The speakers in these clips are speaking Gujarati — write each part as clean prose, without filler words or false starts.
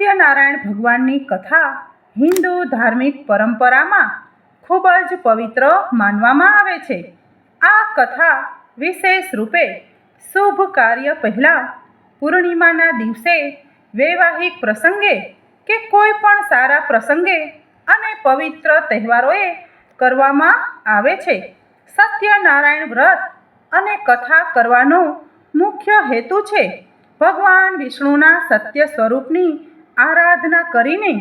સત્યનારાયણ ભગવાનની કથા હિન્દુ ધાર્મિક પરંપરામાં ખૂબ જ પવિત્ર માનવામાં આવે છે. આ કથા વિશેષ રૂપે શુભ કાર્ય પહેલાં, પૂર્ણિમાના દિવસે, વૈવાહિક પ્રસંગે કે કોઈ પણ સારા પ્રસંગે અને પવિત્ર તહેવારોએ કરવામાં આવે છે. સત્યનારાયણ વ્રત અને કથા કરવાનો મુખ્ય હેતુ છે ભગવાન વિષ્ણુના સત્ય સ્વરૂપની આરાધના કરીને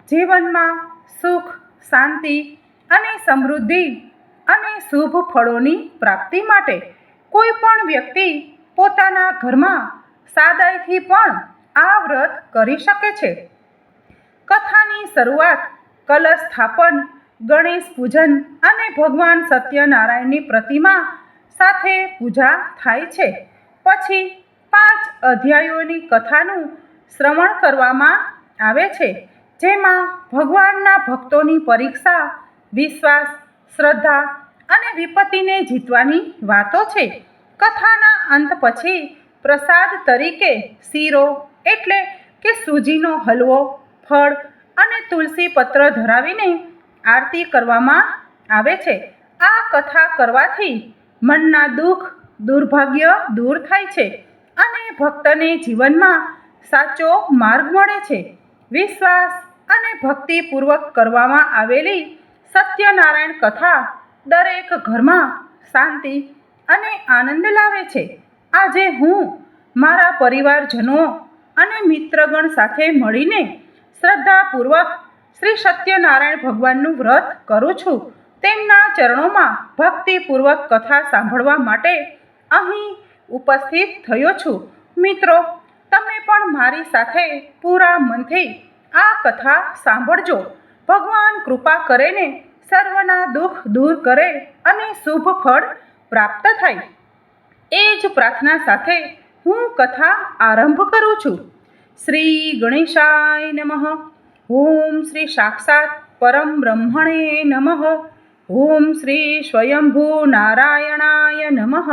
જીવનમાં સુખ, શાંતિ અને સમૃદ્ધિ અને શુભ ફળોની પ્રાપ્તિ માટે. કોઈ પણ વ્યક્તિ પોતાના ઘરમાં સાદાઈથી પણ આ વ્રત કરી શકે છે. કથાની શરૂઆત કલશ સ્થાપન, ગણેશ પૂજન અને ભગવાન સત્યનારાયણની પ્રતિમા સાથે પૂજા થાય છે. પછી 5 અધ્યાયોની કથાનું શ્રવણ કરવામાં આવે છે, જેમાં ભગવાનના ભક્તોની પરીક્ષા, વિશ્વાસ, શ્રદ્ધા અને વિપત્તિને જીતવાની વાતો છે. કથાના અંત પછી પ્રસાદ તરીકે શીરો એટલે કે સૂજીનો હલવો, ફળ અને તુલસી પત્ર ધરાવીને આરતી કરવામાં આવે છે. આ કથા કરવાથી મનના દુઃખ, દુર્ભાગ્ય દૂર થાય છે અને ભક્તને જીવનમાં સાચો માર્ગ મળે છે. વિશ્વાસ અને ભક્તિપૂર્વક કરવામાં આવેલી સત્યનારાયણ કથા દરેક ઘરમાં શાંતિ અને આનંદ લાવે છે. આજે હું મારા પરિવારજનો અને મિત્રગણ સાથે મળીને શ્રદ્ધાપૂર્વક શ્રી સત્યનારાયણ ભગવાનનું વ્રત કરું છું. તેમના ચરણોમાં ભક્તિપૂર્વક કથા સાંભળવા માટે અહીં ઉપસ્થિત થયો છું. મિત્રો, તમે પણ મારી સાથે પૂરા મનથી આ કથા સાંભળજો. ભગવાન કૃપા કરીને સર્વના દુઃખ દૂર કરે અને શુભ ફળ પ્રાપ્ત થાય. એ જ પ્રાર્થના સાથે હું કથા આરંભ કરું છું. શ્રી ગણેશાય નમઃ. ઓમ શ્રી સાક્ષાત પરમ બ્રહ્મણે નમઃ. ઓમ શ્રી સ્વયંભૂ નારાયણાય નમઃ.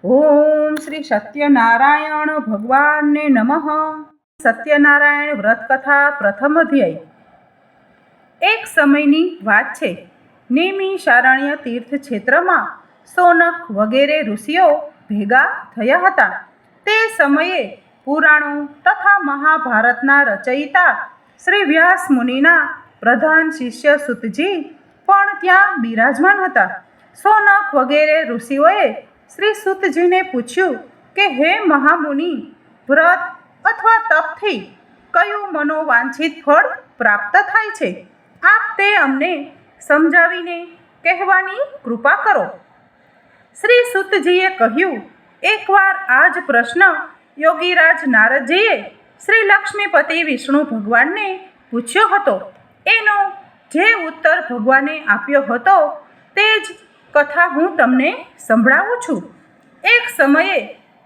ઓમ શ્રી સત્યનારાયણ ભગવાનને નમઃ. સત્યનારાયણ વ્રત કથા પ્રથમ અધ્યાય. એક સમયની વાત છે. નેમિ શારણ્ય તીર્થ ક્ષેત્રમાં સોનક વગેરે ઋષિઓ ભેગા થયા હતા. તે સમયે પુરાણો તથા મહાભારતના રચયિતા શ્રી વ્યાસ મુનિના પ્રધાન શિષ્ય સુતજી પણ ત્યાં બિરાજમાન હતા. સોનક વગેરે ઋષિઓએ શ્રી સુતજીને પૂછ્યું કે હે મહામુનિ, વ્રત અથવા તપથી કયું મનોવાંછિત ફળ પ્રાપ્ત થાય છે? આપ તે અમને સમજાવીને કહેવાની કૃપા કરો. શ્રી સુતજીએ કહ્યું, એકવાર આ જ પ્રશ્ન યોગીરાજ નારદજીએ શ્રી લક્ષ્મીપતિ વિષ્ણુ ભગવાનને પૂછ્યો હતો. એનો જે ઉત્તર ભગવાને આપ્યો હતો તે જ કથા હું તમને સંભળાવું છું. એક સમયે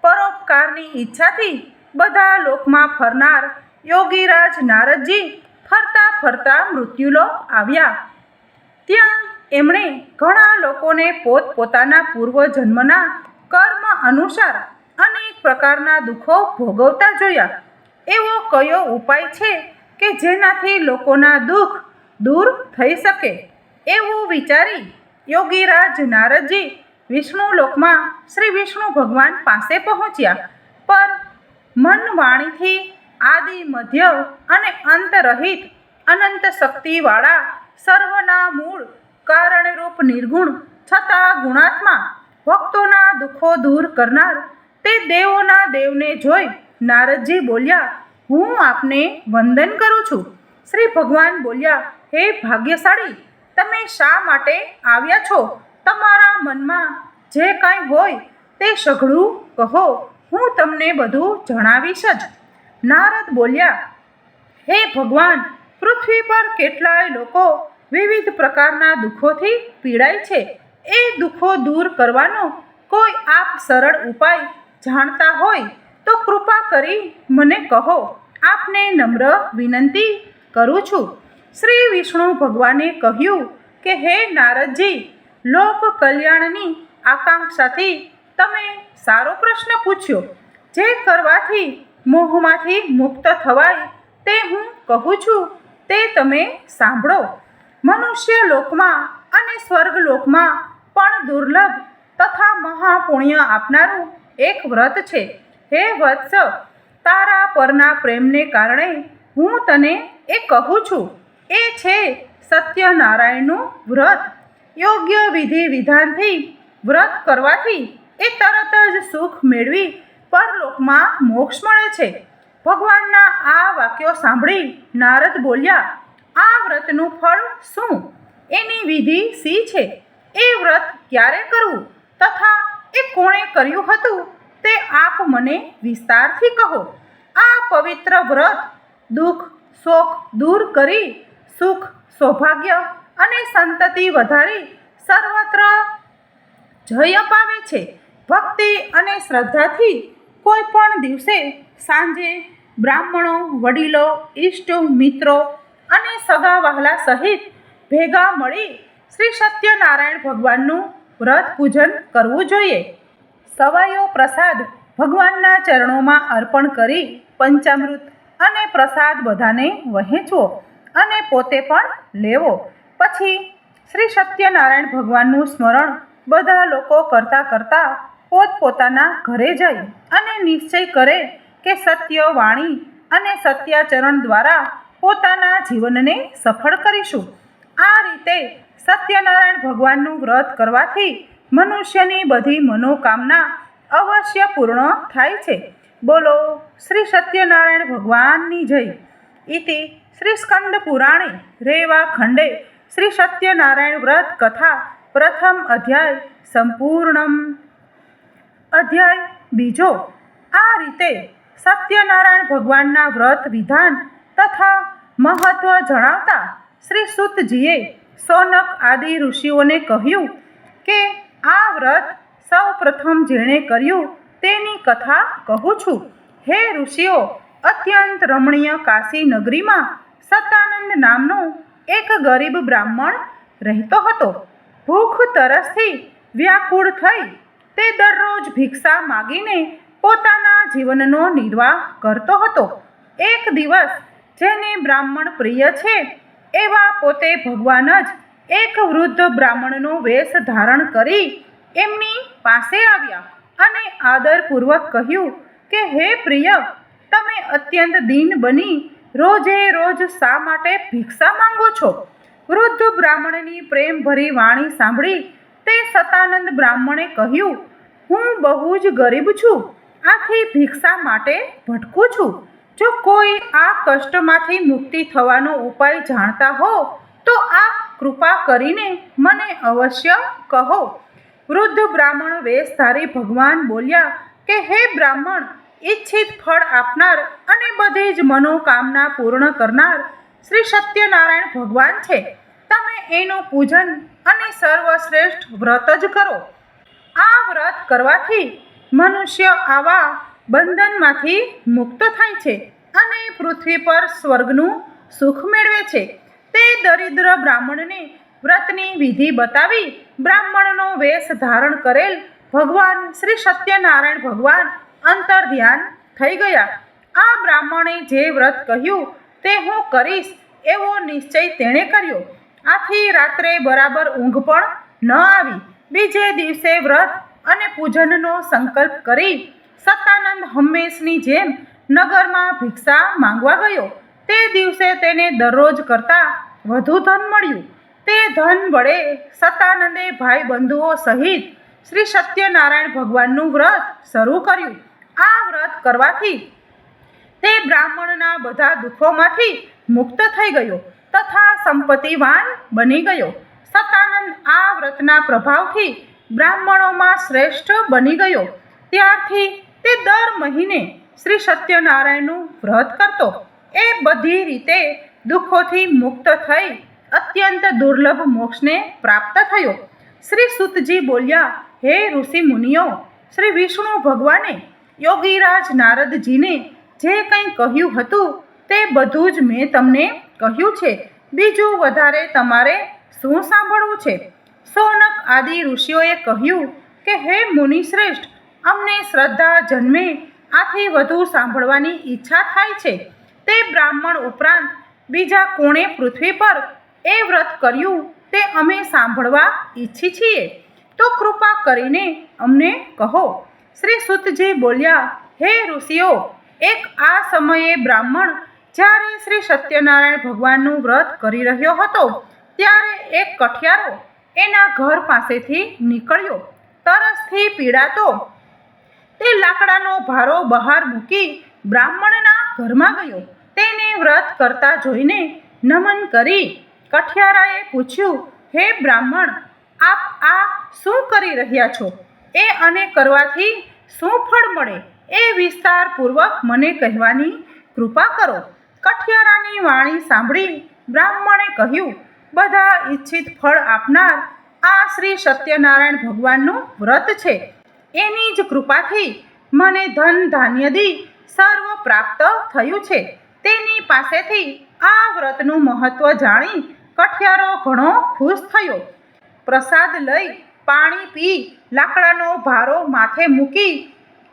પરોપકારની ઈચ્છાથી બધા લોકમાં ફરનાર યોગીરાજ નારદજી ફરતા ફરતા મૃત્યુલોક આવ્યા. ત્યાં એમણે ઘણા લોકોને પોતપોતાના પૂર્વજન્મના કર્મ અનુસાર અનેક પ્રકારના દુઃખો ભોગવતા જોયા. એવો કયો ઉપાય છે કે જેનાથી લોકોના દુઃખ દૂર થઈ શકે? એવું વિચારી યોગીરાજ નારદજી વિષ્ણુલોકમાં શ્રી વિષ્ણુ ભગવાન પાસે પહોંચ્યા. પર મન વાણીથી આદિ, મધ્ય અને અંત રહિત અનંત શક્તિવાળા સર્વના મૂળ કારણરૂપ નિર્ગુણ છતાં ગુણાત્મા, ભક્તોના દુઃખો દૂર કરનાર તે દેવોના દેવને જોઈ નારદજી બોલ્યા, હું આપને વંદન કરું છું. શ્રી ભગવાન બોલ્યા, હે ભાગ્યશાળી, તમે શા માટે આવ્યા છો? તમારા મનમાં જે કાંઈ હોય તે સઘળું કહો, હું તમને બધું જણાવીશ જ. નારદ બોલ્યા, હે ભગવાન, પૃથ્વી પર કેટલાય લોકો વિવિધ પ્રકારના દુઃખોથી પીડાય છે. એ દુઃખો દૂર કરવાનો કોઈ આપ સરળ ઉપાય જાણતા હોય તો કૃપા કરી મને કહો. આપને નમ્ર વિનંતી કરું છું. શ્રી વિષ્ણુ ભગવાને કહ્યું કે હે નારદજી, લોક કલ્યાણની આકાંક્ષાથી તમે સારો પ્રશ્ન પૂછ્યો. જે કરવાથી મોહમાંથી મુક્ત થવાય તે હું કહું છું તે તમે સાંભળો. મનુષ્ય લોકમાં અને સ્વર્ગલોકમાં પણ દુર્લભ તથા મહાપુણ્ય આપનારું એક વ્રત છે. હે વત્સ, તારા પરના પ્રેમને કારણે હું તને એ કહું છું. એ છે સત્યનારાયણનું વ્રત. યોગ્ય વિધિ વિધાનથી વ્રત કરવાથી એ તરત જ સુખ મેળવી પરલોકમાં મોક્ષ મળે છે. ભગવાનના આ વાક્યો સાંભળી નારદ બોલ્યા, આ વ્રતનું ફળ શું? એની વિધિ શી છે? એ વ્રત ક્યારે કરવું તથા એ કોણે કર્યું હતું તે આપ મને વિસ્તારથી કહો. આ પવિત્ર વ્રત દુઃખ શોક દૂર કરી સુખ સૌભાગ્ય અને સંતતિ વધારી સર્વત્ર જય અપાવે છે. ભક્તિ અને શ્રદ્ધાથી કોઈ પણ દિવસે સાંજે બ્રાહ્મણો, વડીલો, ઈષ્ટ મિત્રો અને સગા વહાલા સહિત ભેગા મળી શ્રી સત્યનારાયણ ભગવાનનું વ્રત પૂજન કરવું જોઈએ. સવાયો પ્રસાદ ભગવાનના ચરણોમાં અર્પણ કરી પંચામૃત અને પ્રસાદ બધાને વહેંચવો અને પોતે પણ લેવો. પછી શ્રી સત્યનારાયણ ભગવાનનું સ્મરણ બધા લોકો કરતા કરતા પોતપોતાના ઘરે જઈ અને નિશ્ચય કરે કે સત્ય વાણી અને સત્યાચરણ દ્વારા પોતાના જીવનને સફળ કરીશું. આ રીતે સત્યનારાયણ ભગવાનનું વ્રત કરવાથી મનુષ્યની બધી મનોકામના અવશ્ય પૂર્ણ થાય છે. બોલો શ્રી સત્યનારાયણ ભગવાનની જય. ઇતિ શ્રી સ્કંદ પુરાણે રેવા ખંડે શ્રી સત્યનારાયણ વ્રત કથા પ્રથમ અધ્યાય સંપૂર્ણમ. અધ્યાય બીજો. આ રીતે સત્યનારાયણ ભગવાનના વ્રત વિધાન તથા મહત્વ જણાવતા શ્રી સૂતજીએ સૌનક આદિ ઋષિઓને કહ્યું કે આ વ્રત સૌ પ્રથમ જેણે કર્યું તેની કથા કહું છું. હે ઋષિઓ, અત્યંત રમણીય કાશી નગરીમાં સતાનંદ નામનો એક ગરીબ બ્રાહ્મણ રહેતો હતો. ભૂખ તરસથી વ્યાકુળ થઈ તે દરરોજ ભિક્ષા માગીને પોતાના જીવનનો નિર્વાહ કરતો હતો. એક દિવસ જેને બ્રાહ્મણ પ્રિય છે એવા પોતે ભગવાન જ એક વૃદ્ધ બ્રાહ્મણનો વેશ ધારણ કરી એમની પાસે આવ્યા અને આદરપૂર્વક કહ્યું કે હે પ્રિય, તમે અત્યંત દીન બની રોજે રોજ શા માટે ભિક્ષા માંગો છો? વૃદ્ધ બ્રાહ્મણની પ્રેમભરી વાણી સાંભળી તે સતાનંદ બ્રાહ્મણે કહ્યું, હું બહુ જ ગરીબ છું, આથી ભિક્ષા માટે ભટકું છું. જો કોઈ આ કષ્ટમાંથી મુક્તિ થવાનો ઉપાય જાણતા હો તો આપ કૃપા કરીને મને અવશ્ય કહો. વૃદ્ધ બ્રાહ્મણ વેશધારી ભગવાન બોલ્યા કે હે બ્રાહ્મણ, ઈચ્છિત ફળ આપનાર અને બધી જ મનોકામના પૂર્ણ કરનાર શ્રી સત્યનારાયણ ભગવાન છે. તમે એનું પૂજન અને સર્વશ્રેષ્ઠ વ્રત જ કરો. આ વ્રત કરવાથી મનુષ્ય આવા બંધનમાંથી મુક્ત થાય છે અને પૃથ્વી પર સ્વર્ગનું સુખ મેળવે છે. તે દરિદ્ર બ્રાહ્મણને વ્રતની વિધિ બતાવી બ્રાહ્મણનો વેશ ધારણ કરેલ ભગવાન શ્રી સત્યનારાયણ ભગવાન અંતર ધ્યાન થઈ ગયા. આ બ્રાહ્મણે જે વ્રત કહ્યું તે હું કરીશ એવો નિશ્ચય તેણે કર્યો. આથી રાત્રે બરાબર ઊંઘ પણ ન આવી. બીજે દિવસે વ્રત અને પૂજનનો સંકલ્પ કરી સતાનંદ હંમેશની જેમ નગરમાં ભિક્ષા માંગવા ગયો. તે દિવસે તેને દરરોજ કરતાં વધુ ધન મળ્યું. તે ધન વડે સતાનંદે ભાઈ બંધુઓ સહિત શ્રી સત્યનારાયણ ભગવાનનું વ્રત શરૂ કર્યું. આ વ્રત કરવાથી તે બ્રાહ્મણના બધા દુઃખોમાંથી મુક્ત થઈ ગયો તથા સંપત્તિવાન બની ગયો. સતાનંદ આ વ્રતના પ્રભાવથી બ્રાહ્મણોમાં શ્રેષ્ઠ બની ગયો. ત્યારથી તે દર મહિને શ્રી સત્યનારાયણનું વ્રત કરતો. એ બધી રીતે દુઃખોથી મુક્ત થઈ અત્યંત દુર્લભ મોક્ષને પ્રાપ્ત થયો. શ્રી સૂતજી બોલ્યા, હે ઋષિ મુનિઓ, શ્રી વિષ્ણુ ભગવાને યોગીરાજ નારદજીને જે કંઈ કહ્યું હતું તે બધું જ મેં તમને કહ્યું છે. બીજું વધારે તમારે શું સાંભળવું છે? સૌનક આદિ ઋષિઓએ કહ્યું કે હે મુનિશ્રેષ્ઠ, અમને શ્રદ્ધા જન્મે આથી વધુ સાંભળવાની ઈચ્છા થાય છે. તે બ્રાહ્મણ ઉપરાંત બીજા કોણે પૃથ્વી પર એ વ્રત કર્યું તે અમે સાંભળવા ઈચ્છી છીએ, તો કૃપા કરીને અમને કહો. શ્રી સૂતજી બોલ્યા, હે ઋષિઓ, એક આ સમયે બ્રાહ્મણ જ્યારે શ્રી સત્યનારાયણ ભગવાનનું વ્રત કરી રહ્યો હતો ત્યારે એક કઠિયારો એના ઘર પાસેથી નીકળ્યો. તરસથી પીડાતો તે લાકડાનો ભારો બહાર મૂકી બ્રાહ્મણના ઘરમાં ગયો. તેને વ્રત કરતા જોઈને નમન કરી કઠિયારાએ પૂછ્યું, હે બ્રાહ્મણ, આપ આ શું કરી રહ્યા છો? એ અને કરવાથી શું ફળ મળે એ વિસ્તારપૂર્વક મને કહેવાની કૃપા કરો. કઠિયારાની વાણી સાંભળી બ્રાહ્મણે કહ્યું, બધા ઈચ્છિત ફળ આપનાર આ શ્રી સત્યનારાયણ ભગવાનનું વ્રત છે. એની જ કૃપાથી મને ધન ધાન્યદી સર્વ પ્રાપ્ત થયું છે. તેની પાસેથી આ વ્રતનું મહત્વ જાણી કઠિયારો ઘણો ખુશ થયો. પ્રસાદ લઈ પાણી પી લાકડાનો ભારો માથે મૂકી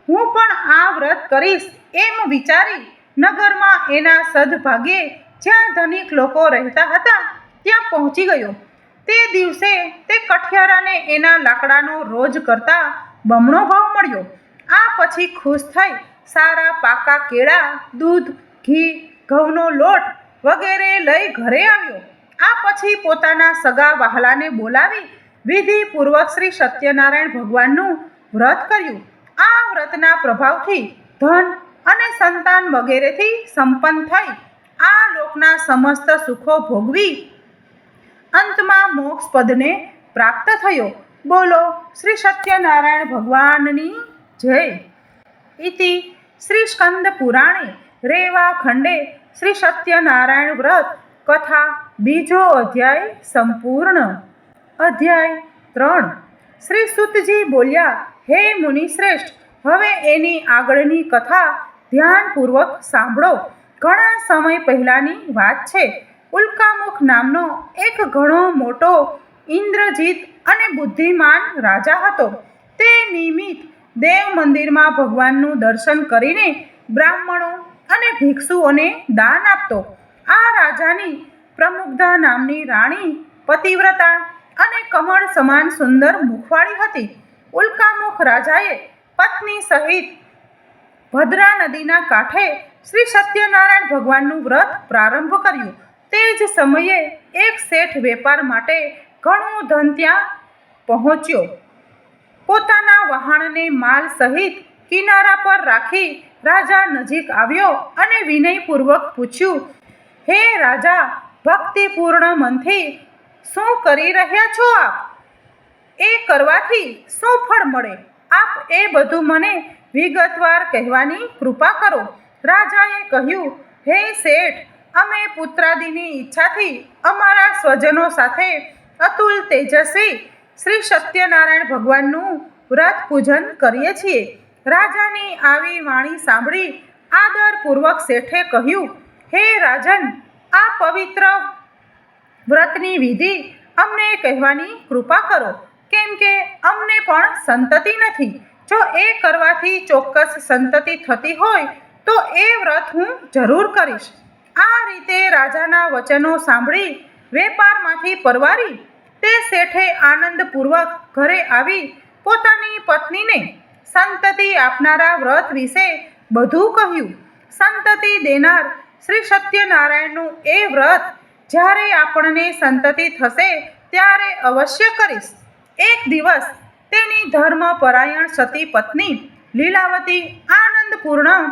હું પણ આ વ્રત કરીશ એમ વિચારી નગરમાં એના સદભાગ્યે જ્યાં ધનિક લોકો રહેતા હતા ત્યાં પહોંચી ગયો. તે દિવસે તે કઠિયારાને એના લાકડાનો રોજ કરતા બમણો ભાવ મળ્યો. આ પછી ખુશ થઈ સારા પાકા કેળા, દૂધ, ઘી, ઘઉંનો લોટ વગેરે લઈ ઘરે આવ્યો. આ પછી પોતાના સગા વહાલાને બોલાવી વિધિપૂર્વક શ્રી સત્યનારાયણ ભગવાનનું વ્રત કર્યું. આ વ્રતના પ્રભાવથી ધન અને સંતાન વગેરેથી સંપન્ન થઈ આ લોકના સમસ્ત સુખો ભોગવી અંતમાં મોક્ષ પદને પ્રાપ્ત થયો. બોલો શ્રી સત્યનારાયણ ભગવાનની જય. ઇતિ શ્રી સ્કંદ પુરાણે રેવા ખંડે શ્રી સત્યનારાયણ વ્રત કથા બીજો અધ્યાય સંપૂર્ણ. અધ્યાય 3. શ્રી સૂતજી બોલ્યા, હે મુનિશ્રેષ્ઠ, હવે એની આગળની કથા ધ્યાનપૂર્વક સાંભળો. ઘણા સમય પહેલાંની વાત છે. ઉલ્કામુખ નામનો એક ઘણો મોટો ઇન્દ્રજીત અને બુદ્ધિમાન રાજા હતો. તે નિયમિત દેવ મંદિરમાં ભગવાનનું દર્શન કરીને બ્રાહ્મણો અને ભિક્ષુઓને દાન આપતો. આ રાજાની પ્રમુગ્ધા નામની રાણી પતિવ્રતા અને કમળ સમાન સુંદર મુખવાળી હતી. ઉલ્કામુખ રાજાએ પત્ની સહિત ભદ્રા નદીના કાંઠે શ્રી સત્યનારાયણ ભગવાનનું વ્રત પ્રારંભ કર્યું. તે જ સમયે એક શેઠ વેપાર માટે ઘણું ધન ત્યાં પહોંચ્યો. પોતાના વહાણને માલ સહિત કિનારા પર રાખી રાજા નજીક આવ્યો અને વિનયપૂર્વક પૂછ્યું, હે રાજા, ભક્તિપૂર્ણ મનથી શું કરી રહ્યા છો આપ? એ કરવાથી શું ફળ મળે? આપ એ બધું મને વિગતવાર કહેવાની કૃપા કરો. રાજાએ કહ્યું, હે શેઠ, અમે પુત્રાદિની ઈચ્છાથી અમારા સ્વજનો સાથે અતુલ તેજસ્વી શ્રી સત્યનારાયણ ભગવાનનું વ્રત પૂજન કરીએ છીએ. રાજાની આવી વાણી સાંભળી આદરપૂર્વક શેઠે કહ્યું, હે રાજન, આ પવિત્ર વ્રતની વિધિ અમને કહેવાની કૃપા કરો, કેમ કે અમને પણ સંતતિ નથી. જો એ કરવાથી ચોક્કસ સંતતિ થતી હોય તો એ વ્રત હું જરૂર કરીશ. આ રીતે રાજાના વચનો સાંભળી વેપારમાંથી પરવારી તે શેઠે આનંદપૂર્વક ઘરે આવી પોતાની પત્નીને સંતતિ આપનારા વ્રત વિશે બધું કહ્યું. સંતતિ દેનાર શ્રી સત્યનારાયણનું એ વ્રત જ્યારે આપણને સંતતિ થશે ત્યારે અવશ્ય કરીશ. એક દિવસ તેની ધર્મપરાયણ સતી પત્ની લીલાવતી આનંદપૂર્ણ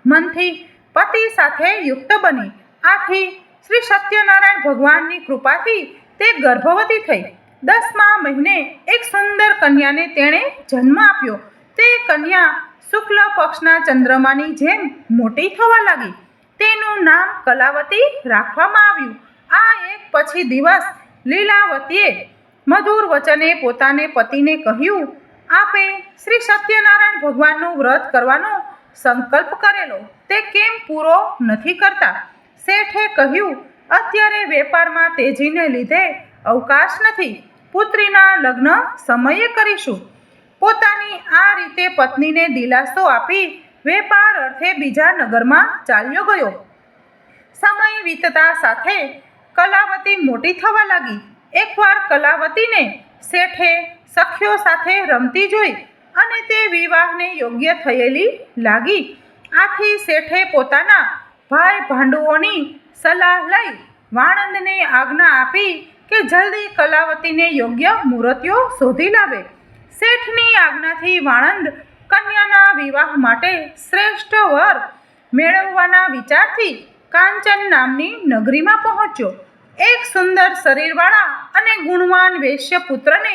મનથી પતિ સાથે યુક્ત બની. આથી શ્રી સત્યનારાયણ ભગવાનની કૃપાથી તે ગર્ભવતી થઈ. 10મા મહિને એક સુંદર કન્યાને તેણે જન્મ આપ્યો. તે કન્યા શુક્લ પક્ષના ચંદ્રમાની જેમ મોટી થવા લાગી. તેનું નામ કલાવતી રાખવામાં આવ્યું. આ એક પછી દિવસ લીલાવતીએ મધુર વચને પોતાને પતિને કહ્યું, આપે શ્રી સત્યનારાયણ ભગવાનનું વ્રત કરવાનો સંકલ્પ કરેલો તે કેમ પૂરો નથી કરતા? શેઠે કહ્યું, અત્યારે વેપારમાં તેજીને લીધે અવકાશ નથી. પુત્રીના લગ્ન સમયે કરીશું. પોતાની આ રીતે પત્નીને દિલાસો આપી વેપાર અર્થે બીજા નગરમાં ચાલ્યો ગયો. વીતતા સાથે કલાવતી મોટી થવા લાગી. એકવાર કલાવતીને શેઠે સખીઓ સાથે રમતી જોઈ અને તે વિવાહને યોગ્ય થયેલી લાગી. આથી શેઠે પોતાના ભાઈ ભાંડુઓની સલાહ લઈ વાણંદને આજ્ઞા આપી કે જલ્દી કલાવતીને યોગ્ય મૂર્તિઓ શોધી લાવે. શેઠની આજ્ઞાથી વાણંદ કન્યાના વિવાહ માટે શ્રેષ્ઠ વર મેળવવાના વિચારથી કાંચન નામની નગરીમાં પહોંચ્યો. એક સુંદર શરીરવાળા અને ગુણવાન વેશ્ય પુત્રને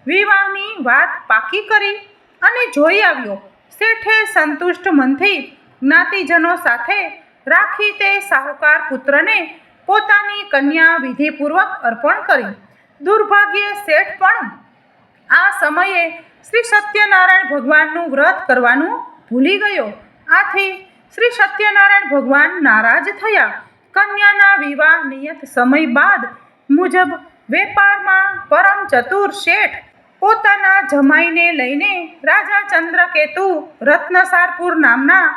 વિવાહની વાત પાકી કરી અને જોઈ આવ્યો. શેઠે સંતુષ્ટ મનથી જ્ઞાતિજનો સાથે રાખી તે સાહુકાર પુત્રને પોતાની કન્યા વિધિપૂર્વક અર્પણ કરી. દુર્ભાગ્યે શેઠ પણ આ સમયે શ્રી સત્યનારાયણ ભગવાનનું વ્રત કરવાનું ભૂલી ગયો. આથી શ્રી સત્યનારાયણ ભગવાન નારાજ થયા. કન્યાના વિવાહ નિયત સમય બાદ મુજબ વેપારમાં પરમ ચતુર શેઠ પોતાના જમાઈને લઈને રાજા ચંદ્રકેતુ રત્નસારપુર નામના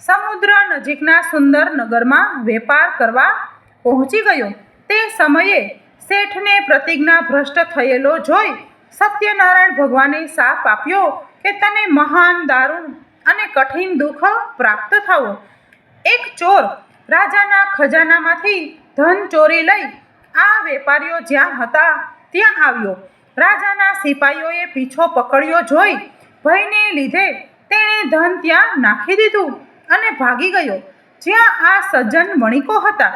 સમુદ્ર નજીકના સુંદર નગરમાં વેપાર કરવા પહોંચી ગયો. તે સમયે શેઠને પ્રતિજ્ઞા ભ્રષ્ટ થયેલો જોઈ સત્યનારાયણ ભગવાને શાપ આપ્યો કે તને મહાન દારૂણ અને કઠિન દુઃખ પ્રાપ્ત થવો. એક ચોર રાજાના ખજાનામાંથી ધન ચોરી લઈ આ વેપારીઓ જ્યાં હતા ત્યાં આવ્યો. રાજાના સિપાહીઓએ પીછો પકડ્યો જોઈ ભયને લીધે તેણે ધન ત્યાં નાખી દીધું અને ભાગી ગયો. જ્યાં આ સજ્જન વણિકો હતા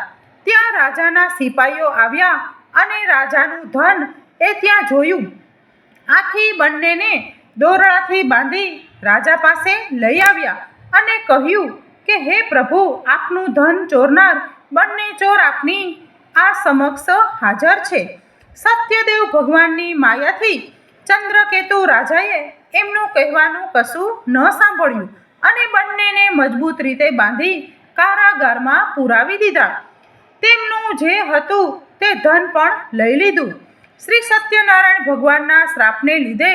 ત્યાં રાજાના સિપાહીઓ આવ્યા અને રાજાનું ધન એ ત્યાં જોયું. આથી બંનેને દોરડાથી બાંધી રાજા પાસે લઈ આવ્યા અને કહ્યું કે હે પ્રભુ, આપનું ધન ચોરનાર બંને ચોર આપની આ સમક્ષ હાજર છે. સત્યદેવ ભગવાનની માયાથી ચંદ્રકેતુ રાજાએ એમનું કહેવાનું કશું ન સાંભળ્યું અને બંનેને મજબૂત રીતે બાંધી કારાગારમાં પુરાવી દીધા. તેમનું જે હતું તે ધન પણ લઈ લીધું. શ્રી સત્યનારાયણ ભગવાનના શ્રાપને લીધે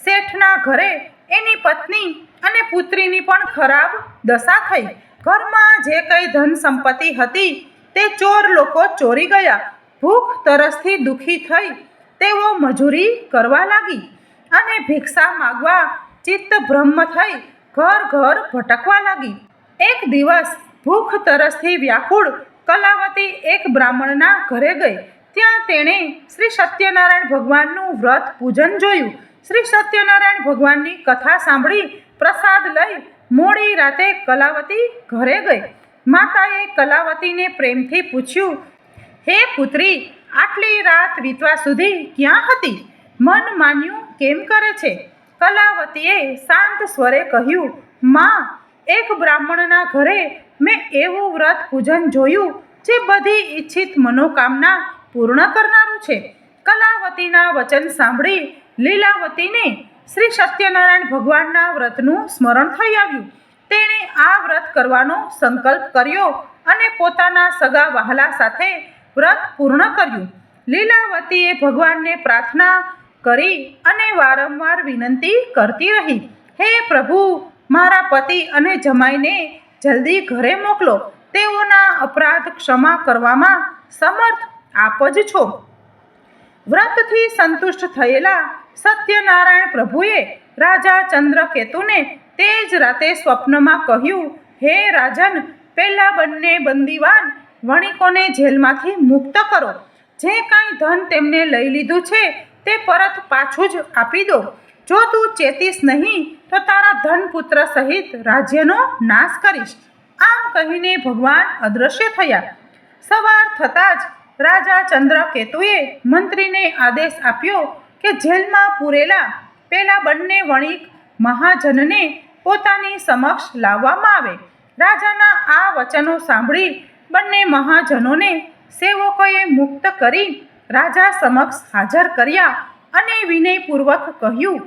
શેઠના ઘરે એની પત્ની અને પુત્રીની પણ ખરાબ દશા થઈ. ઘરમાં જે કંઈ ધન સંપત્તિ હતી તે ચોર લોકો ચોરી ગયા. ભૂખ તરસથી દુઃખી થઈ તેઓ મજૂરી કરવા લાગી અને ભિક્ષા માગવા ચિત્ત બ્રહ્મ થઈ ઘર ઘર ભટકવા લાગી. એક દિવસ ભૂખ તરસથી વ્યાકુળ કલાવતી એક બ્રાહ્મણના ઘરે ગઈ. ત્યાં તેણે શ્રી સત્યનારાયણ ભગવાનનું વ્રત પૂજન જોયું. શ્રી સત્યનારાયણ ભગવાનની કથા સાંભળી પ્રસાદ લઈ મોડી રાતે કલાવતી ઘરે ગઈ. માતાએ કલાવતીને પ્રેમથી પૂછ્યું, હે પુત્રી, આટલી રાત વીતવા સુધી ક્યાં હતી? મન માન્યું કેમ કરે છે? કલાવતીએ શાંત સ્વરે કહ્યું, માં, એક બ્રાહ્મણના ઘરે મેં એવું વ્રત પૂજન જોયું જે બધી ઈચ્છિત મનોકામના પૂર્ણ કરનારું છે. કલાવતીના વચન સાંભળી લીલાવતીને શ્રી સત્યનારાયણ ભગવાનના વ્રતનું સ્મરણ થઈ આવ્યું. તેણે આ વ્રત કરવાનો સંકલ્પ કર્યો અને પોતાના સગા વહાલા સાથે વ્રત પૂર્ણ કર્યું. લીલાવતીએ ભગવાનને પ્રાર્થના કરી અને વારંવાર વિનંતી કરતી રહી, હે પ્રભુ, મારા પતિ અને જમાઈને જલ્દી ઘરે મોકલો. તેઓના અપરાધ ક્ષમા કરવામાં સમર્થ આપ જ છો. વ્રતથી સંતુષ્ટ થયેલા સત્યનારાયણ પ્રભુએ રાજા ચંદ્રકેતુને તે જ રાતે સ્વપ્નમાં કહ્યું, હે રાજન, પહેલા બંને બંદીવાન વણિકોને જેલમાંથી મુક્ત કરો. જે કાંઈ ધન તેમને લઈ લીધું છે તે પરત પાછું જ આપી દો. જો તું ચેતીશ નહીં તો તારા ધનપુત્ર સહિત રાજ્યનો નાશ કરીશ. આમ કહીને ભગવાન અદૃશ્ય થયા. સવાર થતાં જ રાજા ચંદ્રકેતુએ મંત્રીને આદેશ આપ્યો કે જેલમાં પૂરેલા પેલા બંને વણિક મહાજનને પોતાની સમક્ષ લાવવામાં આવે. રાજાના આ વચનો સાંભળી બંને મહાજનોને સેવકોએ મુક્ત કરી રાજા સમક્ષ હાજર કર્યા અને વિનયપૂર્વક કહ્યું,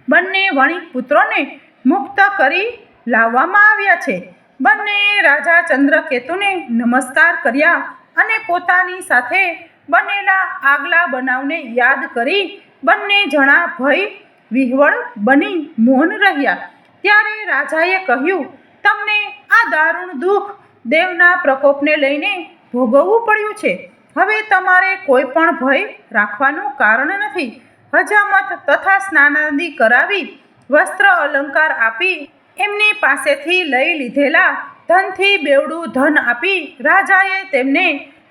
બંને વણિક પુત્રોને મુક્ત કરી લાવવામાં આવ્યા છે. બંનેએ રાજા ચંદ્રકેતુને નમસ્કાર કર્યા અને પોતાની સાથે બનેલા આગલા બનાવને યાદ કરી બંને જણા ભય વિહ્વળ બની મૌન રહ્યા. ત્યારે રાજાએ કહ્યું, તમને આ દારૂણ દુઃખ દેવના પ્રકોપને લઈને ભોગવવું પડ્યું છે. હવે તમારે કોઈ પણ ભય રાખવાનું કારણ નથી. હજામત તથા સ્નાનાદિ કરાવી, વસ્ત્ર અલંકાર આપી, એમની પાસેથી લઈ લીધેલા ધનથી બેવડું ધન આપી રાજાએ તેમને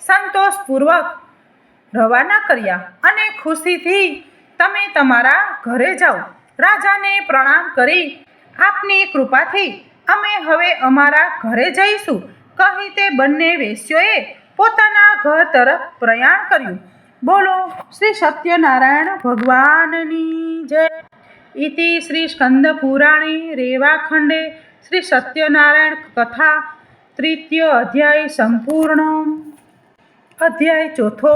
સંતોષપૂર્વક રવાના કર્યા અને ખુશીથી તમે તમારા ઘરે જાઓ. રાજાને પ્રણામ કરી, આપની કૃપાથી અમે હવે અમારા ઘરે જઈશું કહી તે બંને વેશ્યોએ પોતાના ઘર તરફ પ્રયાણ કર્યું. બોલો શ્રી સત્યનારાયણ ભગવાનની જય. ઇતિ શ્રી સ્કંદ પુરાણે રેવાખંડે શ્રી સત્યનારાયણ કથા તૃતીય અધ્યાય સંપૂર્ણ. અધ્યાય ચોથો.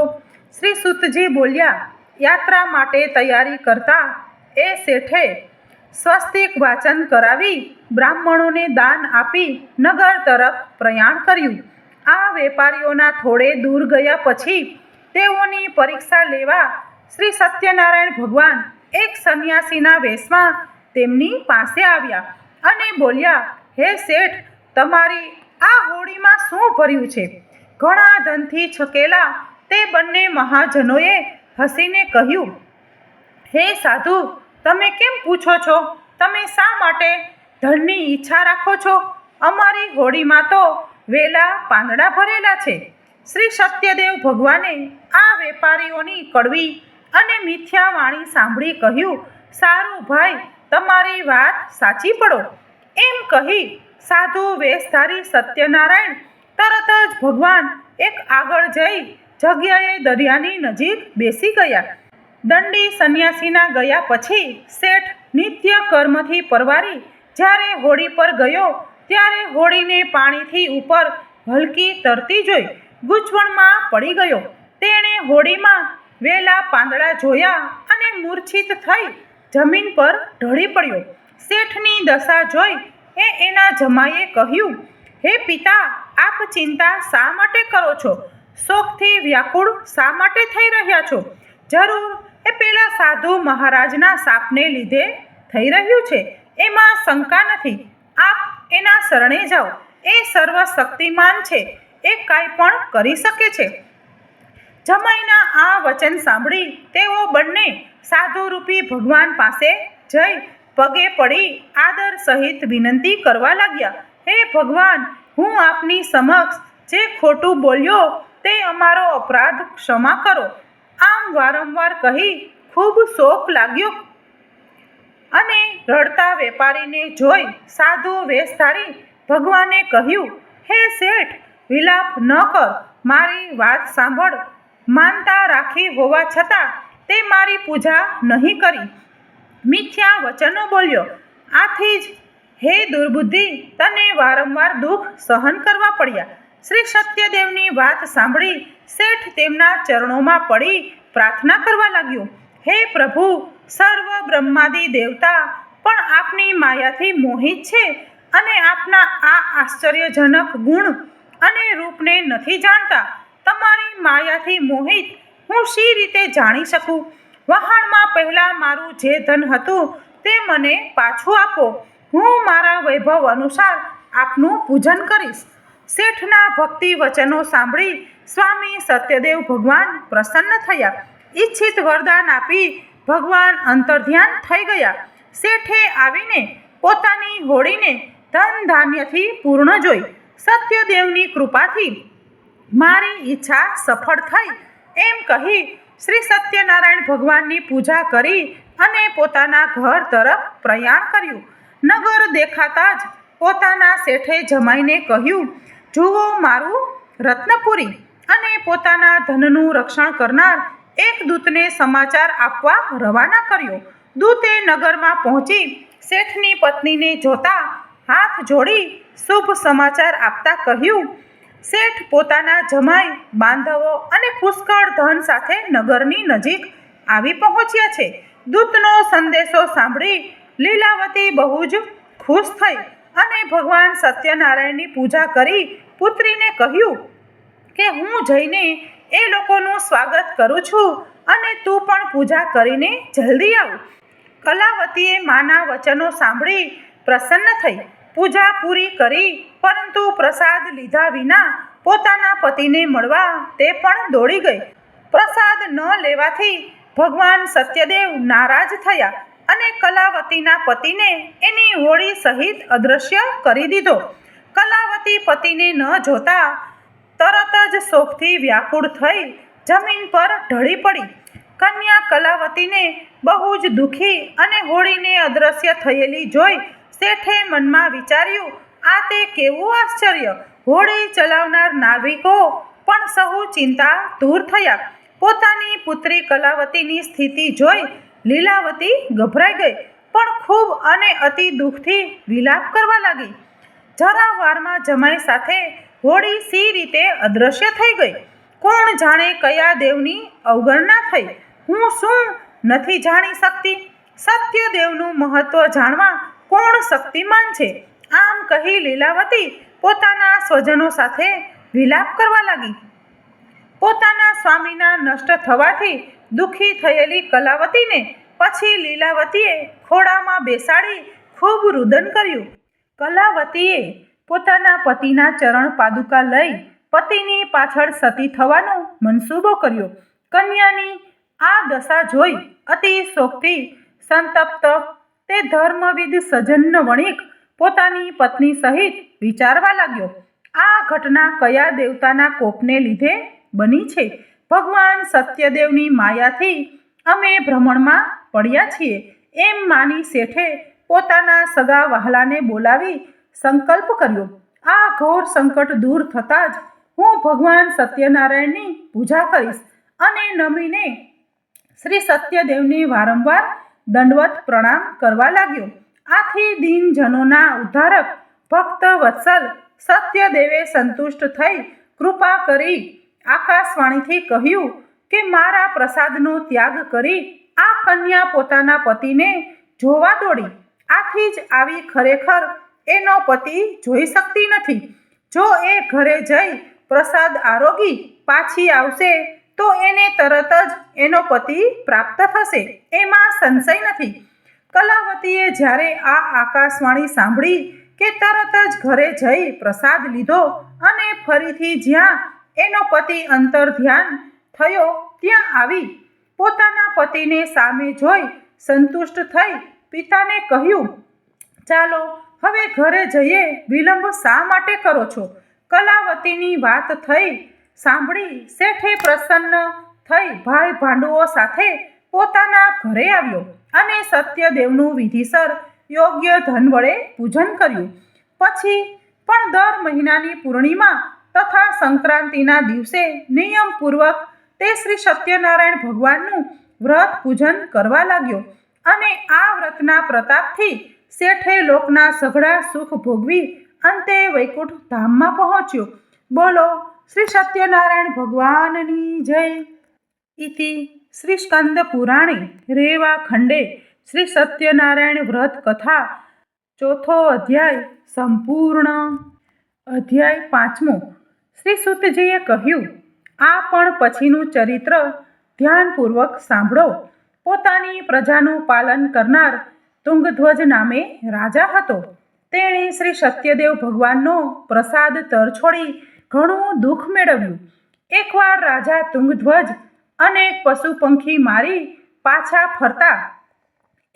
શ્રી સુતજી બોલ્યા, યાત્રા માટે તૈયારી કરતા એ શેઠે સ્વસ્તિક વાચન કરાવી બ્રાહ્મણોને દાન આપી નગર તરફ પ્રયાણ કર્યું. આ વેપારીઓના થોડે દૂર ગયા પછી તેઓની પરીક્ષા લેવા શ્રી સત્યનારાયણ ભગવાન એક સંન્યાસીના વેશમાં તેમની પાસે આવ્યા અને બોલ્યા, હે શેઠ, તમારી આ હોડીમાં શું ભર્યું છે? ઘણા ધનથી છકેલા તે બંને મહાજનોએ હસીને કહ્યું, હે સાધુ, તમે કેમ પૂછો છો? તમે શા માટે ધનની ઈચ્છા રાખો છો? અમારી હોડીમાં તો વેલા પાંદડા ભરેલા છે. શ્રી સત્યદેવ ભગવાને આ વેપારીઓની કડવી અને મિથ્યા વાણી સાંભળી કહ્યું, સારું ભાઈ, તમારી વાત સાચી પડો. એમ કહી સાધુ વેશધારી સત્યનારાયણ તરત જ ભગવાન એક આગળ જઈ જગ્યાએ દરિયાની નજીક બેસી ગયા. દંડી સંન્યાસીના ગયા પછી શેઠ નિત્ય કર્મથી પરવારી જ્યારે હોડી પર ગયો ત્યારે હોડીને પાણીથી ઉપર હલકી તરતી જોઈ ગૂંચવણમાં પડી ગયો. તેણે હોડીમાં વેલા પાંદડા જોયા અને મૂર્છિત થઈ જમીન પર ઢળી પડ્યો. શેઠની દશા જોઈ એના જમાઈએ કહ્યું, હે પિતા, આપ ચિંતા શા માટે કરો છો? શોકથી વ્યાકુળ શા માટે થઈ રહ્યા છો? જરૂર એ પેલા સાધુ મહારાજના શાપને લીધે થઈ રહ્યું છે, એમાં શંકા નથી. આપ એના શરણે જાઓ. એ સર્વશક્તિમાન છે, એ કાંઈ પણ કરી શકે છે. જમાઈના આ વચન સાંભળી તેઓ બંને સાધુરૂપી ભગવાન પાસે જઈ પગે પડી આદર સહિત વિનંતી કરવા લાગ્યા, હે ભગવાન, હું આપની સમક્ષ જે ખોટું બોલ્યો તે અમારો અપરાધ ક્ષમા કરો. આમ વારંવાર કહી ખૂબ શોક લાગ્યો અને રડતા વેપારીને જોઈ સાધુ વેશધારી ભગવાને કહ્યું, હે શેઠ, વિલાપ ન કર, મારી વાત સાંભળ. માનતા રાખી હોવા છતાં તે મારી પૂજા નહીં કરી, મિથ્યા વચનો બોલ્યો. આથી જ હે દુર્બુદ્ધિ, તને વારંવાર દુઃખ સહન કરવા પડ્યા. શ્રી સત્યદેવની વાત સાંભળી શેઠ તેમના ચરણોમાં પડી પ્રાર્થના કરવા લાગ્યો, હે પ્રભુ, સર્વ બ્રહ્માદિ દેવતા પણ આપની માયાથી મોહિત છે અને આપના આ આશ્ચર્યજનક ગુણ અને રૂપને નથી જાણતા. તમારી માયાથી મોહિત હું શી રીતે જાણી શકું? વહાણમાં પહેલાં મારું જે ધન હતું તે મને પાછું આપો. હું મારા વૈભવ અનુસાર આપનું પૂજન કરીશ. શેઠના ભક્તિ વચનો સાંભળી સ્વામી સત્યદેવ ભગવાન પ્રસન્ન થયા. ઈચ્છિત વરદાન આપી ભગવાન અંતર્ધ્યાન થઈ ગયા. શેઠે આવીને પોતાની હોડીને ધન ધાન્યથી પૂર્ણ જોઈ. સત્યદેવની કૃપાથી મારી ઈચ્છા સફળ થઈ એમ કહી શ્રી સત્યનારાયણ ભગવાનની પૂજા કરી અને પોતાના ઘર તરફ પ્રયાણ કર્યું. નગર દેખાતા જ પોતાના શેઠે જમાઈને કહ્યું, જુઓ મારું રત્નપુરી. અને પોતાના ધનનું રક્ષણ કરનાર એક દૂતને સમાચાર આપવા રવાના કર્યો. દૂતે નગરમાં પહોંચી શેઠની પત્નીને જોતા હાથ જોડી શુભ સમાચાર આપતા કહ્યું, શેઠ પોતાના જમાઈ, બાંધવો અને પુષ્કળ ધન સાથે નગરની નજીક આવી પહોંચ્યા છે. દૂતનો સંદેશો સાંભળી લીલાવતી બહુ જ ખુશ થઈ અને ભગવાન સત્યનારાયણની પૂજા કરી પુત્રીને કહ્યું કે હું જઈને એ લોકોનું સ્વાગત કરું છું અને તું પણ પૂજા કરીને જલ્દી આવ. કલાવતીએ માના વચનો સાંભળી પ્રસન્ન થઈ પૂજા પૂરી કરી, પરંતુ પ્રસાદ લીધા વિના પોતાના પતિને મળવા તે પણ દોડી ગઈ. પ્રસાદ ન લેવાથી ભગવાન સત્યદેવ નારાજ થયા અને કલાવતીના પતિને એની હોળી સહિત અદૃશ્ય કરી દીધો. કલાવતી પતિને ન જોતા તરત જ શોકથી વ્યાકુળ થઈ જમીન પર ઢળી પડી. કન્યા કલાવતીને બહુ જ દુઃખી અને હોળીને અદૃશ્ય થયેલી જોઈ શેઠે મનમાં વિચાર્યું, આ તે કેવું આશ્ચર્ય! હોળી ચલાવનાર નાવિકો પણ સહુ ચિંતા દૂર થયા. પોતાની પુત્રી કલાવતીની સ્થિતિ જોઈ લીલાવતી ગભરાઈ ગઈ, પણ ખૂબ અને અતિ દુઃખથી વિલાપ કરવા લાગી. જરા વારમાં જમાઈ સાથે હોળી સી રીતે અદૃશ્ય થઈ ગઈ? કોણ જાણે કયા દેવની અવગણના થઈ? હું શું નથી જાણી શકતી? સત્યદેવનું મહત્વ જાણવા કોણ શક્તિમાન છે? આમ કહી લીલાવતી પોતાના સ્વજનો સાથે વિલાપ કરવા લાગી. પોતાના સ્વામીના નષ્ટ થવાથી દુઃખી થયેલી કલાવતીને પછી લીલાવતીએ ખોળામાં બેસાડી ખૂબ રુદન કર્યું. કલાવતીએ પોતાના પતિના ચરણ પાદુકા લઈ પતિની પાછળ સતી થવાનો મનસૂબો કર્યો. કન્યાની આ દશા જોઈ અતિ શોકથી સંતપ્ત તે ધર્મવિદ સજ્જન વણિક પોતાની પત્ની સહિત વિચારવા લાગ્યો, આ ઘટના કયા દેવતાના કોપને લીધે બની છે? ભગવાન સત્યદેવની માયાથી અમે ભ્રમણમાં પડ્યા છીએ એમ માની શેઠે પોતાના સગા વહાલાને બોલાવી સંકલ્પ કર્યો. આ ઘોર સંકટ દૂર થતાં જ હું ભગવાન સત્યનારાયણની પૂજા કરીશ અને નમીને શ્રી સત્યદેવને વારંવાર દંડવત પ્રણામ કરવા લાગ્યો. આથી દીનજનોના ઉદ્ધારક ભક્ત વત્સલ સત્યદેવે સંતુષ્ટ થઈ કૃપા કરી આકાશવાણીથી કહ્યું કે મારા પ્રસાદનો ત્યાગ કરી આ કન્યા પોતાના પતિને જોવા દોડી. આથી જ આવી ખરેખર એનો પતિ જોઈ શકતી નથી. જો એ ઘરે જઈ પ્રસાદ આરોગી પાછી આવશે તો એને તરત જ એનો પતિ પ્રાપ્ત થશે, એમાં સંશય નથી. કલાવતીએ જ્યારે આ આકાશવાણી સાંભળી કે તરત જ ઘરે જઈ પ્રસાદ લીધો અને ફરીથી જ્યાં એનો પતિ અંતર ધ્યાન થયો ત્યાં આવી પોતાના પતિને સામે જોઈ સંતુષ્ટ થઈ પિતાને કહ્યું, ચાલો હવે ઘરે જઈએ, વિલંબ શા માટે કરો છો? કલાવતીની વાત થઈ સાંભળી શેઠે પ્રસન્ન થઈ ભાઈ ભાંડુઓ સાથે પોતાના ઘરે આવ્યો અને સત્યદેવનું વિધિસર યોગ્ય ધન વડે પૂજન કર્યું. પછી પણ દર મહિનાની પૂર્ણિમા તથા સંક્રાંતિના દિવસે નિયમપૂર્વક તે શ્રી સત્યનારાયણ ભગવાનનું વ્રત પૂજન કરવા લાગ્યો અને આ વ્રતના પ્રતાપથી શેઠે લોકના સઘળા સુખ ભોગવી અંતે વૈકુંઠ ધામમાં પહોંચ્યો. બોલો શ્રી સત્યનારાયણ ભગવાનની જય. ઇતિ શ્રી સ્કંદ પુરાણે રેવા ખંડે શ્રી સત્યનારાયણ વ્રત કથા ચોથો અધ્યાય સંપૂર્ણ. અધ્યાય પાંચમો. શ્રી સુતજીએ કહ્યું, આ પણ પછીનું ચરિત્ર ધ્યાનપૂર્વક સાંભળો. પોતાની પ્રજાનું પાલન કરનાર તુંગધ્વજ નામે રાજા હતો. તેણે શ્રી સત્યદેવ ભગવાનનો પ્રસાદ તરછોડી ઘણું દુઃખ મેળવ્યું. એકવાર રાજા તુંગધ્વજ અનેક પશુ પંખી મારી પાછા ફરતા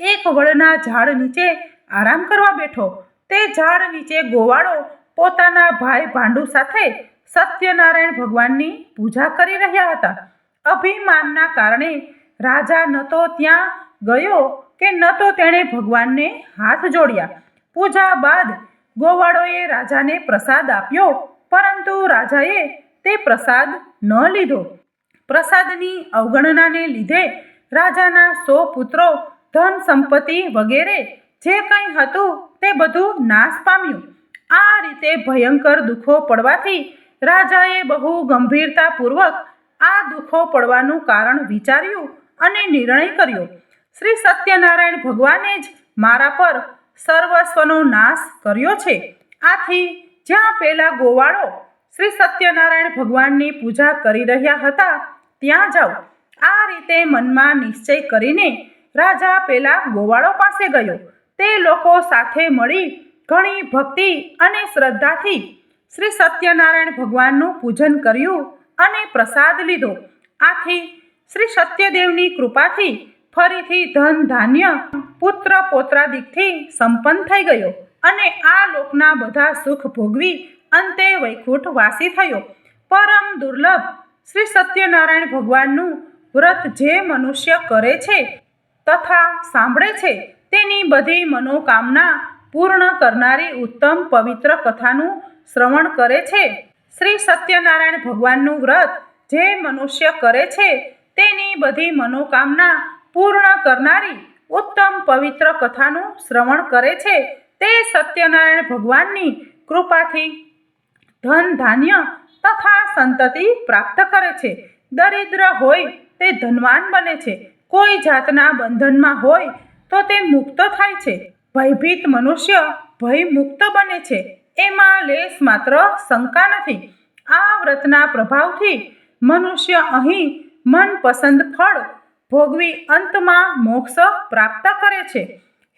એક વડના ઝાડ નીચે આરામ કરવા બેઠો. તે ઝાડ નીચે ગોવાળો પોતાના ભાઈ ભાંડુ સાથે સત્યનારાયણ ભગવાનની પૂજા કરી રહ્યા હતા. અભિમાનના કારણે રાજા ન તો ત્યાં ગયો કે ન તો તેણે ભગવાનને હાથ જોડ્યા. પૂજા બાદ ગોવાળોએ રાજાને પ્રસાદ આપ્યો, પરંતુ રાજાએ તે પ્રસાદ ન લીધો. પ્રસાદની અવગણનાને લીધે રાજાના 100 પુત્રો, ધન સંપત્તિ વગેરે જે કંઈ હતું તે બધું નાશ પામ્યું. આ રીતે ભયંકર દુઃખો પડવાથી રાજાએ બહુ ગંભીરતાપૂર્વક આ દુઃખો પડવાનું કારણ વિચાર્યું અને નિર્ણય કર્યો, શ્રી સત્યનારાયણ ભગવાને જ મારા પર સર્વસ્વનો નાશ કર્યો છે. આથી જ્યાં પેલા ગોવાળો શ્રી સત્યનારાયણ ભગવાનની પૂજા કરી રહ્યા હતા ત્યાં જાઓ. આ રીતે મનમાં નિશ્ચય કરીને રાજા પેલા ગોવાળો પાસે ગયો. તે લોકો સાથે મળી ઘણી ભક્તિ અને શ્રદ્ધાથી શ્રી સત્યનારાયણ ભગવાનનું પૂજન કર્યું અને પ્રસાદ લીધો. આથી શ્રી સત્યદેવની કૃપાથી ફરીથી ધન ધાન્ય પુત્ર પૌત્રાદિકથી સંપન્ન થઈ ગયો અને આ લોકના બધા સુખ ભોગવી અંતે વૈકુંઠ વાસી થયો. પરમ દુર્લભ શ્રી સત્યનારાયણ ભગવાનનું વ્રત જે મનુષ્ય કરે છે તથા સાંભળે છે તેની બધી મનોકામના પૂર્ણ કરનારી ઉત્તમ પવિત્ર કથાનું શ્રવણ કરે છે. શ્રી સત્યનારાયણ ભગવાનનું વ્રત જે મનુષ્ય કરે છે તેની બધી મનોકામના પૂર્ણ કરનારી ઉત્તમ પવિત્ર કથાનું શ્રવણ કરે છે તે સત્યનારાયણ ભગવાનની કૃપાથી ધન ધાન્ય તથા સંતતિ પ્રાપ્ત કરે છે. દરિદ્ર હોય તે ધનવાન બને છે. કોઈ જાતના બંધનમાં હોય તો તે મુક્ત થાય છે. ભયભીત મનુષ્ય ભય મુક્ત બને છે. એમાં લેશ માત્ર શંકા નથી. આ વ્રતના પ્રભાવથી મનુષ્ય અહીં મનપસંદ ફળ ભોગવી અંતમાં મોક્ષ પ્રાપ્ત કરે છે.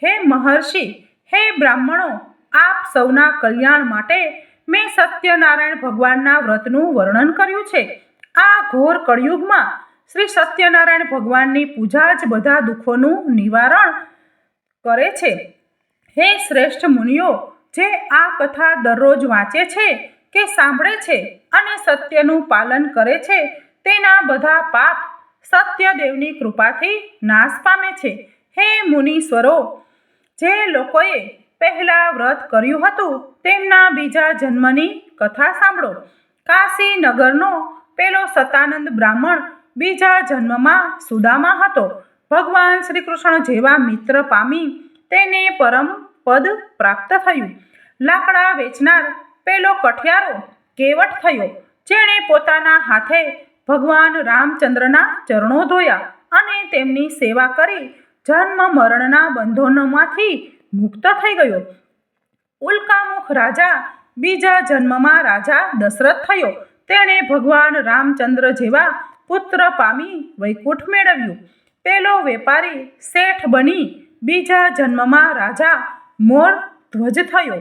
હે મહર્ષિ, હે બ્રાહ્મણો, આપ સૌના કલ્યાણ માટે મેં સત્યનારાયણ ભગવાનના વ્રતનું વર્ણન કર્યું છે. આ ઘોર કળિયુગમાં શ્રી સત્યનારાયણ ભગવાનની પૂજા જ બધા દુઃખોનું નિવારણ કરે છે. હે શ્રેષ્ઠ મુનિઓ, જે આ કથા દરરોજ વાંચે છે કે સાંભળે છે અને સત્યનું પાલન કરે છે તેના બધા પાપ સત્યદેવની કૃપાથી નાશ પામે છે. હે મુનીશ્વરો, જે લોકોએ પહેલા વ્રત કર્યું હતું તેમના બીજા જન્મની કથા સાંભળો. કાશી નગરનો પેલો સતાનંદ બ્રાહ્મણ બીજા જન્મમાં સુદામા હતો. ભગવાન શ્રી કૃષ્ણ જેવા મિત્ર પામી તેને પરમ પદ પ્રાપ્ત થયું. લાકડા વેચનાર પેલો કઠિયારો કેવટ થયો, જેણે પોતાના હાથે ભગવાન રામચંદ્રના ચરણો ધોયા અને તેમની સેવા કરી જન્મ મરણના બંધનોમાંથી મુક્ત થઈ ગયો. ઉલ્કામુખ રાજા બીજા જન્મમાં રાજા દશરથ થયો. તેણે ભગવાન રામચંદ્ર જેવા પુત્ર પામી વૈકુંઠ મેળવ્યું. પેલો વેપારી શેઠ બની બીજા જન્મમાં રાજા મોર ધ્વજ થયો.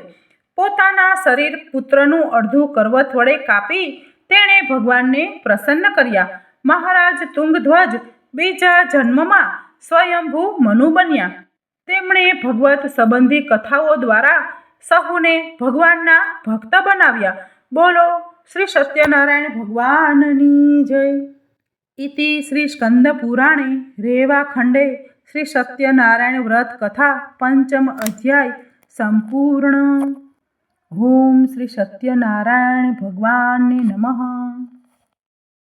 પોતાના શરીર પુત્રનું અડધું કરવત વડે કાપી તેણે ભગવાનને પ્રસન્ન કર્યા. મહારાજ તુંગધ્વજ બીજા જન્મમાં સ્વયંભૂ મનુ બન્યા. તેમણે ભગવત સંબંધી કથાઓ દ્વારા સહુને ભગવાનના ભક્ત બનાવ્યા. બોલો શ્રી સત્યનારાયણ ભગવાનની જય. ઇતિ શ્રી સ્કંદ પુરાણે રેવાખંડે શ્રી સત્યનારાયણ વ્રત કથા પંચમ અધ્યાય સંપૂર્ણ. ઓમ શ્રી સત્યનારાયણ ભગવાનને નમઃ.